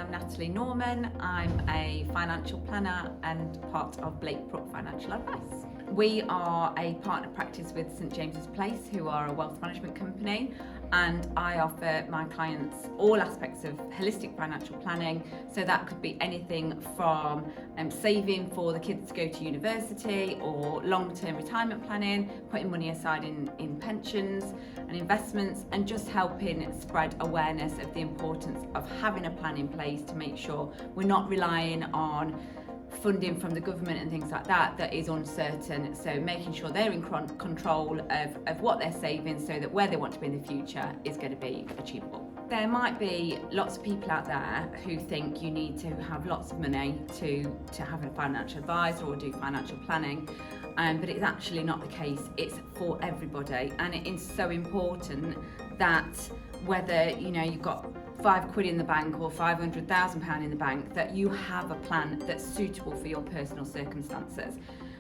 I'm Natalie Norman. I'm a financial planner and part of BlakeBrooke Financial Advice. We are a partner practice with St James's Place, who are a wealth management company, and I offer my clients all aspects of holistic financial planning. So that could be anything from saving for the kids to go to university, or long-term retirement planning, putting money aside in pensions and investments, and just helping spread awareness of the importance of having a plan in place to make sure we're not relying on funding from the government and things like that is uncertain. So making sure they're in control of what they're saving, so that where they want to be in the future is going to be achievable. There might be lots of people out there who think you need to have lots of money to have a financial advisor or do financial planning, but it's actually not the case. It's for everybody, and it is so important that whether you've got £5 in the bank or £500,000 in the bank, that you have a plan that's suitable for your personal circumstances,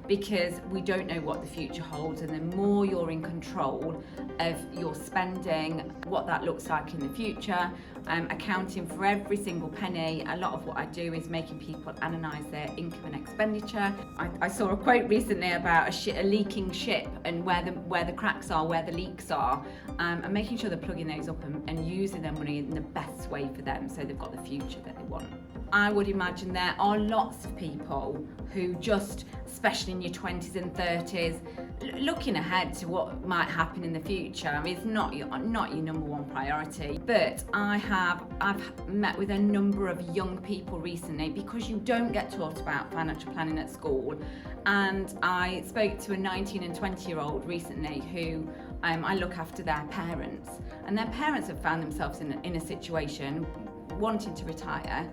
because we don't know what the future holds, and the more you're in control of your spending, what that looks like in the future, accounting for every single penny. A lot of what I do is making people analyse their income and expenditure. I saw a quote recently about a leaking ship, and where the cracks are, where the leaks are, and making sure they're plugging those up and using their money in the best way for them, so they've got the future that they want. I would imagine there are lots of people who just, especially in your 20s and 30s, looking ahead to what might happen in the future. I mean, it's not your number one priority. But I've met with a number of young people recently, because you don't get taught about financial planning at school. And I spoke to a 19 and 20-year-old recently who I look after their parents, and their parents have found themselves in a situation wanting to retire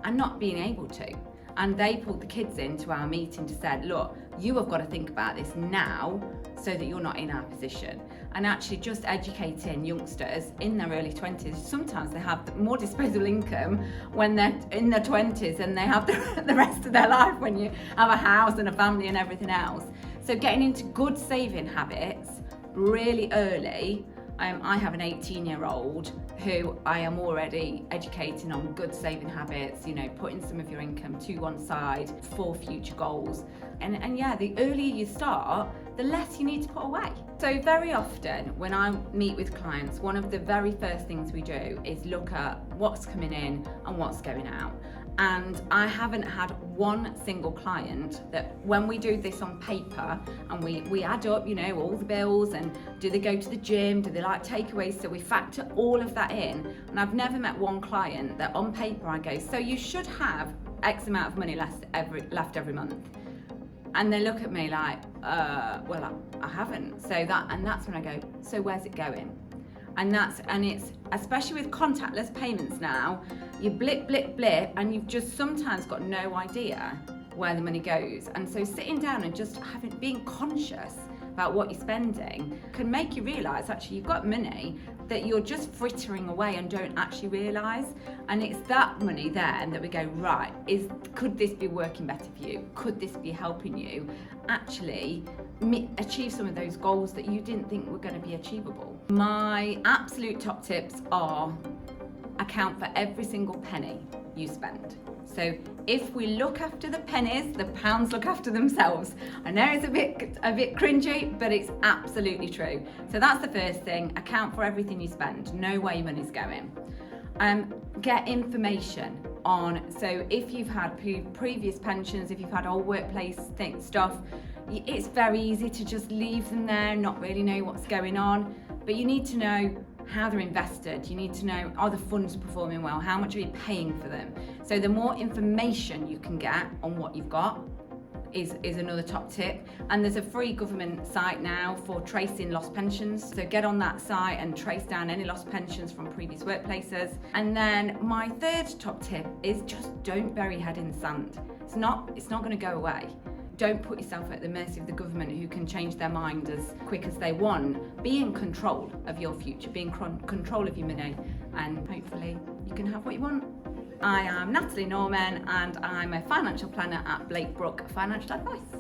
and not being able to. And they pulled the kids into our meeting to say, look, you have got to think about this now so that you're not in our position. And actually just educating youngsters in their early 20s, sometimes they have more disposable income when they're in their 20s than they have the rest of their life when you have a house and a family and everything else. So getting into good saving habits really early. I have an 18-year-old who I am already educating on good saving habits, putting some of your income to one side for future goals. And yeah, the earlier you start, the less you need to put away. So very often when I meet with clients, one of the very first things we do is look at what's coming in and what's going out. And I haven't had one single client that, when we do this on paper and we add up, all the bills, and do they go to the gym, do they like takeaways, so we factor all of that in. And I've never met one client that on paper I go, so you should have X amount of money left every month. And they look at me like, well, I haven't. That's when I go, so where's it going? And it's, especially with contactless payments now, you blip, and you've just sometimes got no idea where the money goes. And so sitting down and just being conscious about what you're spending can make you realise actually you've got money that you're just frittering away and don't actually realise. And it's that money then that we go, right, could this be working better for you? Could this be helping you actually achieve some of those goals that you didn't think were going to be achievable? My absolute top tips are: account for every single penny you spend. So if we look after the pennies, the pounds look after themselves. I know it's a bit cringy, but it's absolutely true. So that's the first thing: account for everything you spend. Know where your money's going. Get information on, so if you've had previous pensions, if you've had old workplace stuff, it's very easy to just leave them there and not really know what's going on. But you need to know how they're invested. You need to know, are the funds performing well? How much are you paying for them? So the more information you can get on what you've got is another top tip. And there's a free government site now for tracing lost pensions. So get on that site and trace down any lost pensions from previous workplaces. And then my third top tip is just don't bury your head in the sand. It's not going to go away. Don't put yourself at the mercy of the government, who can change their mind as quick as they want. Be in control of your future, be in control of your money, and hopefully you can have what you want. I am Natalie Norman, and I'm a financial planner at BlakeBrooke Financial Advice.